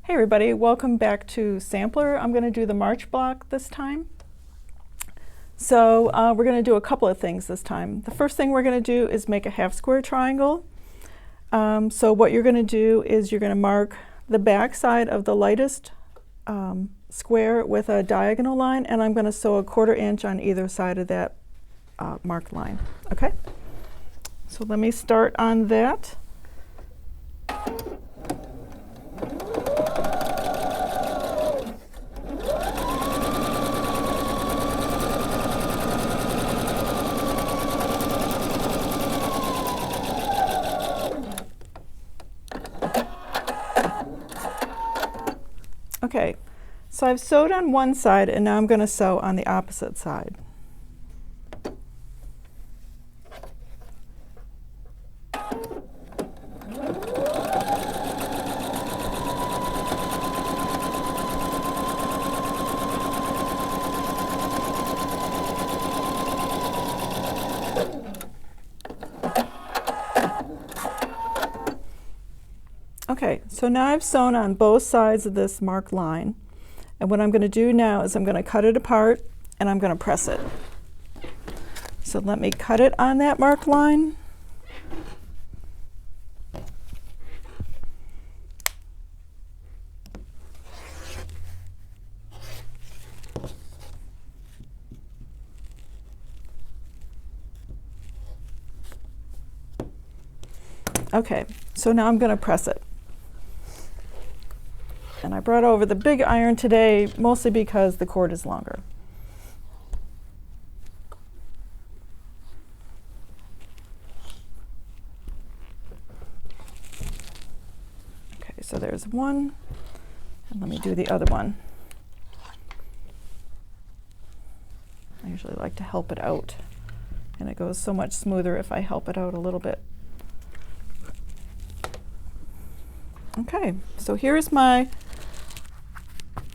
Hey everybody, welcome back to Sampler. I'm going to do the March block this time. So we're going to do a couple of things this time. The first thing we're going to do is make a half square triangle. So what you're going to do is you're going to mark the back side of the lightest square with a diagonal line, and I'm going to sew a 1/4 inch on either side of that marked line. Okay? So let me start on that. Okay, so I've sewed on one side and now I'm going to sew on the opposite side. Okay, so now I've sewn on both sides of this marked line, and what I'm going to do now is I'm going to cut it apart and I'm going to press it. So let me cut it on that marked line. Okay, so now I'm going to press it. And I brought over the big iron today, mostly because the cord is longer. Okay, so there's one, and let me do the other one. I usually like to help it out, and it goes so much smoother if I help it out a little bit. Okay, so here's my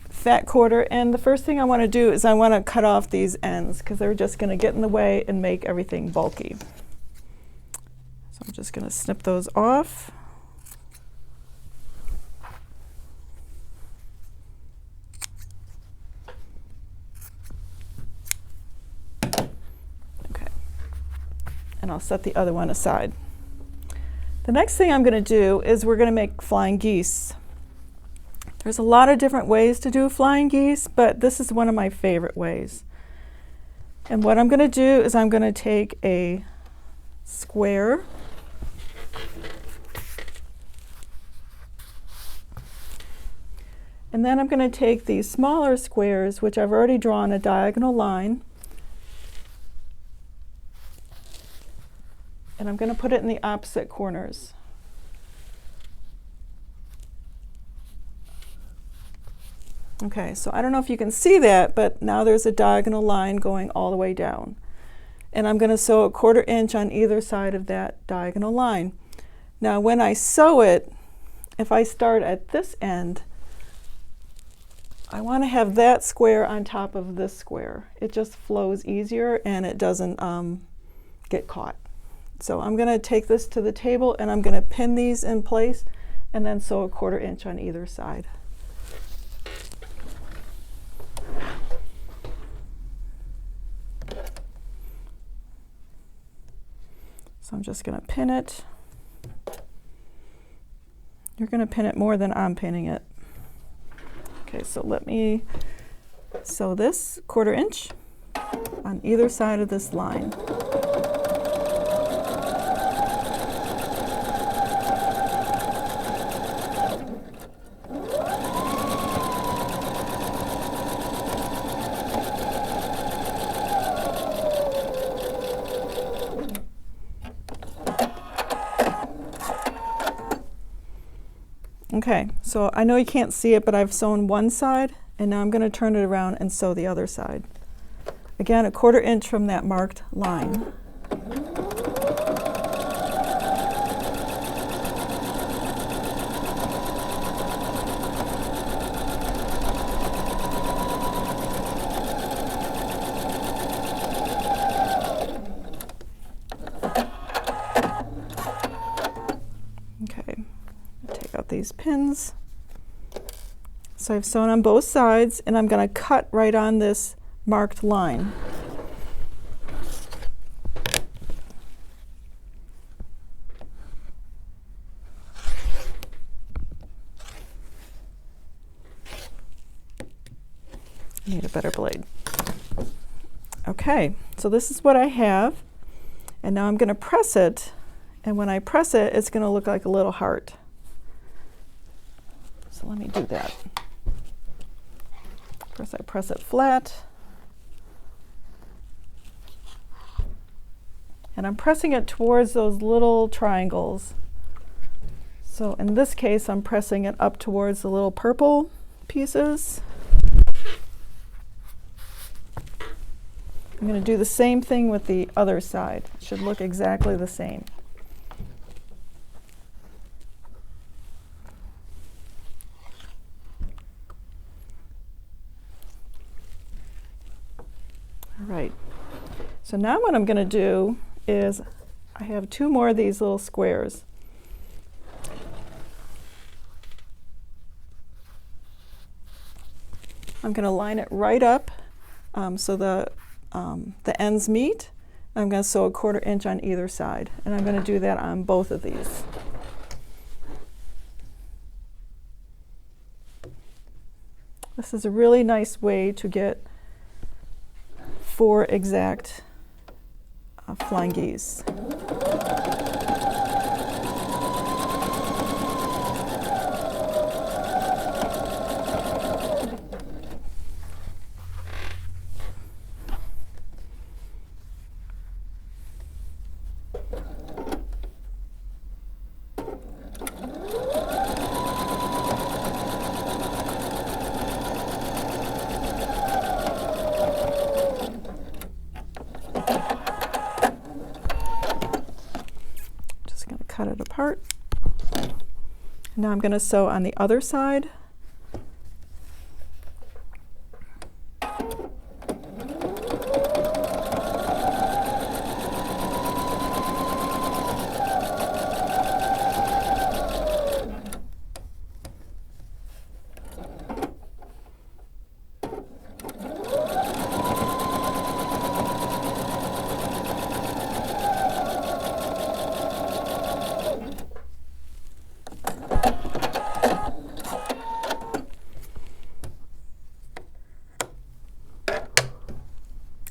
fat 1/4, and the first thing I want to do is I want to cut off these ends because they're just going to get in the way and make everything bulky. So I'm just going to snip those off. Okay, and I'll set the other one aside. The next thing I'm going to do is we're going to make flying geese. There's a lot of different ways to do flying geese, but this is one of my favorite ways. And what I'm going to do is I'm going to take a square, and then I'm going to take these smaller squares, which I've already drawn a diagonal line, and I'm going to put it in the opposite corners. Okay, so I don't know if you can see that, but now there's a diagonal line going all the way down. And I'm going to sew a 1/4 inch on either side of that diagonal line. Now when I sew it, if I start at this end, I want to have that square on top of this square. It just flows easier and it doesn't get caught. So I'm going to take this to the table and I'm going to pin these in place and then sew a 1/4 inch on either side. So I'm just going to pin it. You're going to pin it more than I'm pinning it. Okay, so let me sew this 1/4 inch on either side of this line. Okay, so I know you can't see it, but I've sewn one side, and now I'm going to turn it around and sew the other side. Again, a 1/4 inch from that marked line. these pins. So I've sewn on both sides, and I'm going to cut right on this marked line. I need a better blade. Okay, so this is what I have, and now I'm going to press it, and when I press it, it's going to look like a little heart. So let me do that. First I press it flat, and I'm pressing it towards those little triangles. So in this case, I'm pressing it up towards the little purple pieces. I'm going to do the same thing with the other side. It should look exactly the same. All right. So now what I'm going to do is I have two more of these little squares. I'm going to line it right up so the ends meet. I'm going to sew a 1/4 inch on either side, and I'm going to do that on both of these. This is a really nice way to get 4 exact flying geese. Cut it apart. Now I'm going to sew on the other side.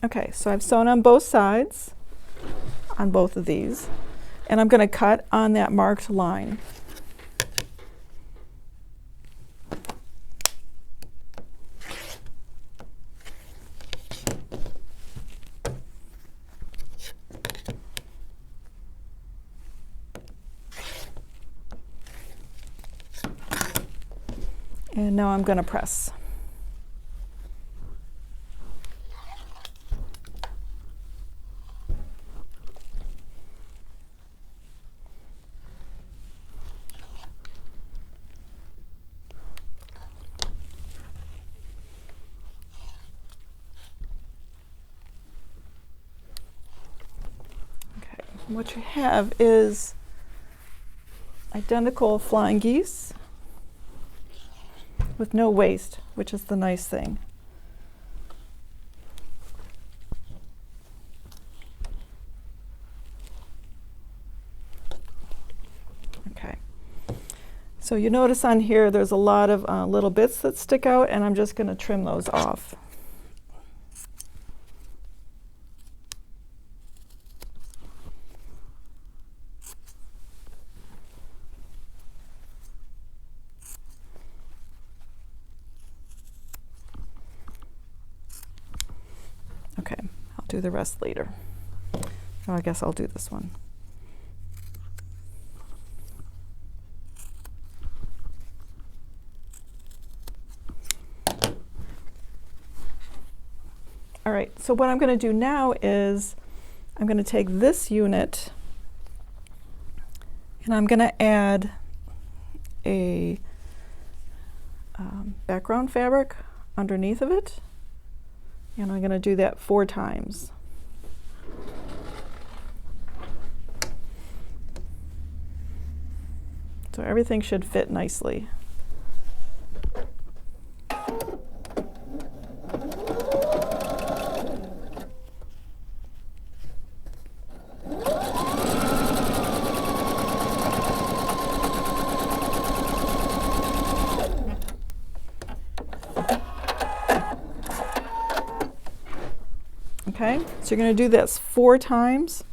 Okay, so I've sewn on both sides on both of these, and I'm going to cut on that marked line. And now I'm going to press. What you have is identical flying geese with no waist, which is the nice thing. Okay. So you notice on here there's a lot of little bits that stick out, and I'm just going to trim those off. Okay, I'll do the rest later. Oh, I guess I'll do this one. All right, so what I'm going to do now is I'm going to take this unit and I'm going to add a background fabric underneath of it. And I'm going to do that 4 times. So everything should fit nicely. Okay, so you're going to do this 4 times.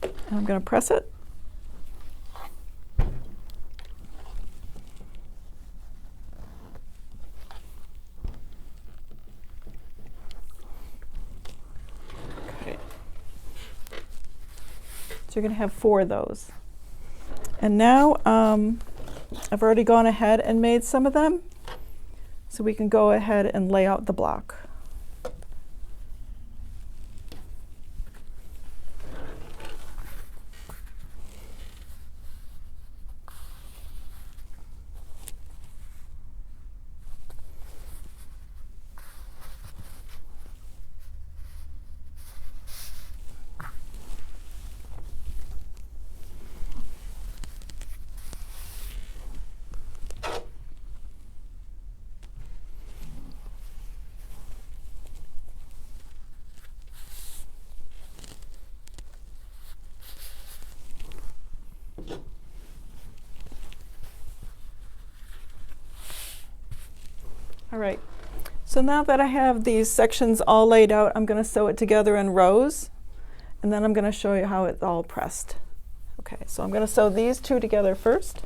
And I'm going to press it. Okay. So you're going to have 4 of those. And now I've already gone ahead and made some of them. So we can go ahead and lay out the block. All right, so now that I have these sections all laid out, I'm going to sew it together in rows, and then I'm going to show you how it's all pressed. Okay, so I'm going to sew these 2 together first.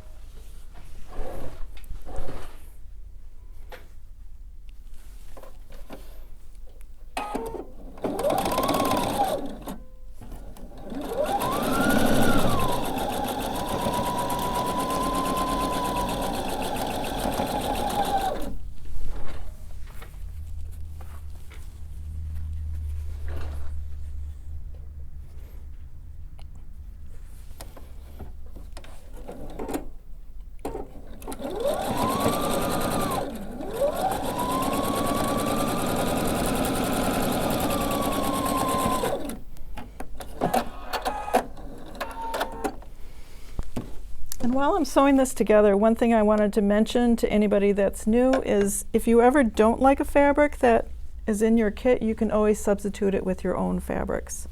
And while I'm sewing this together, one thing I wanted to mention to anybody that's new is if you ever don't like a fabric that is in your kit, you can always substitute it with your own fabrics.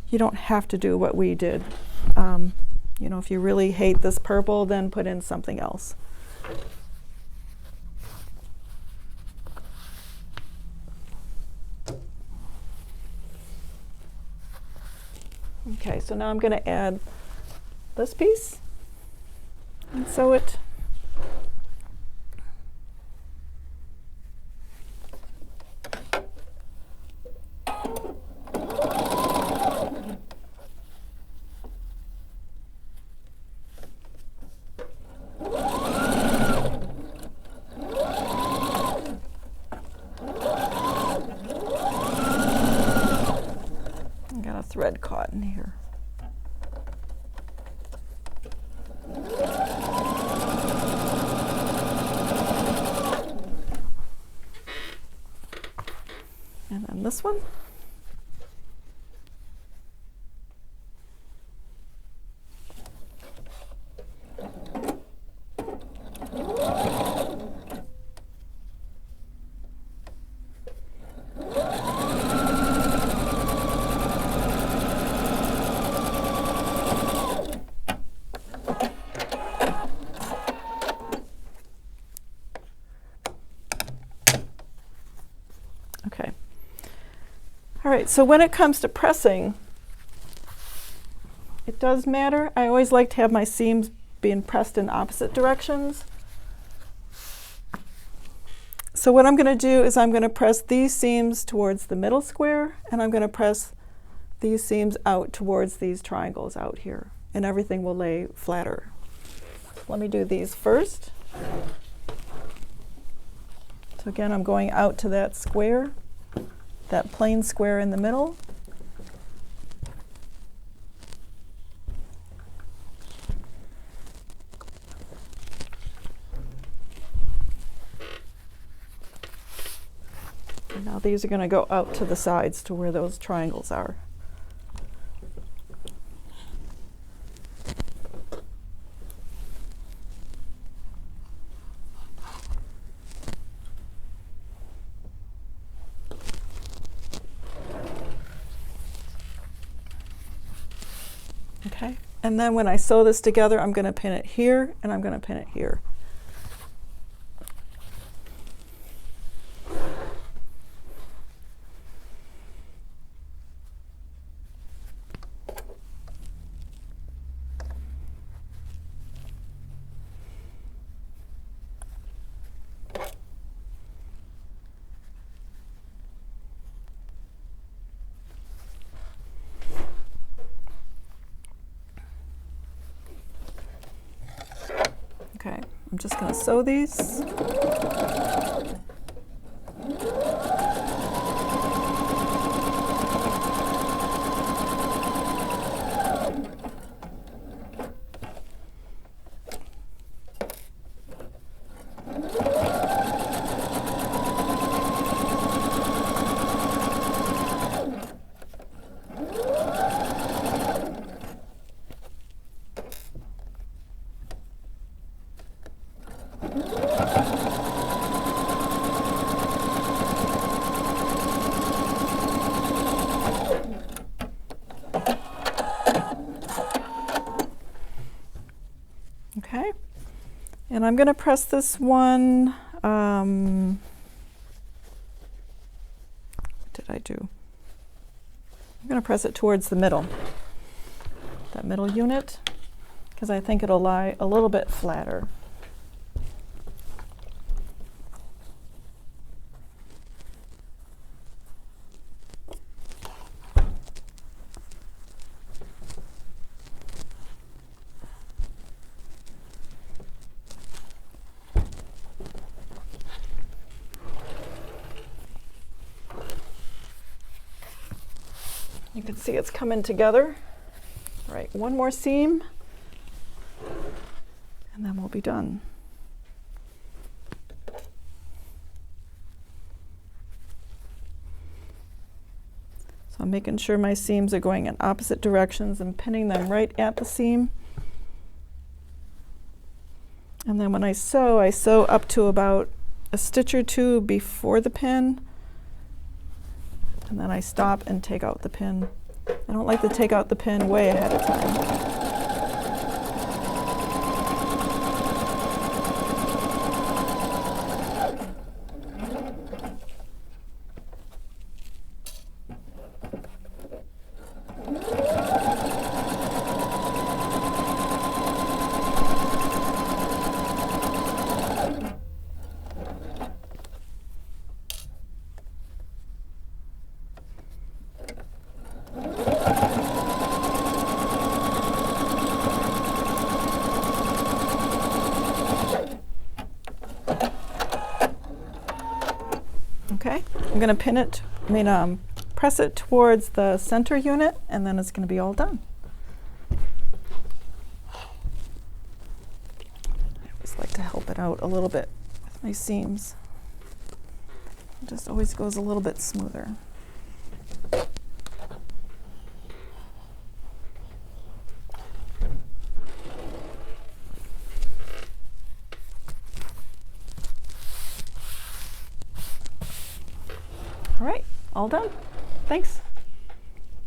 You don't have to do what we did. You know, if you really hate this purple, then put in something else. Okay, so now I'm going to add this piece and sew it. I got a thread caught in here. And then this one. Okay. All right, so when it comes to pressing, it does matter. I always like to have my seams being pressed in opposite directions. So what I'm going to do is I'm going to press these seams towards the middle square, and I'm going to press these seams out towards these triangles out here, and everything will lay flatter. Let me do these first. So again, I'm going out to that square, that plain square in the middle. And now these are going to go out to the sides to where those triangles are. Okay, and then when I sew this together, I'm going to pin it here and I'm going to pin it here. Okay, I'm just going to sew these. Okay, and I'm going to press this one, what did I do? I'm going to press it towards the middle, that middle unit, because I think it'll lie a little bit flatter. You can see it's coming together. Right, one more seam, and then we'll be done. So I'm making sure my seams are going in opposite directions and pinning them right at the seam. And then when I sew up to about a stitch or two before the pin. And then I stop and take out the pin. I don't like to take out the pin way ahead of time. Okay, I'm going to pin it, press it towards the center unit, and then it's going to be all done. I always like to help it out a little bit with my seams. It just always goes a little bit smoother. All right, all done. Thanks.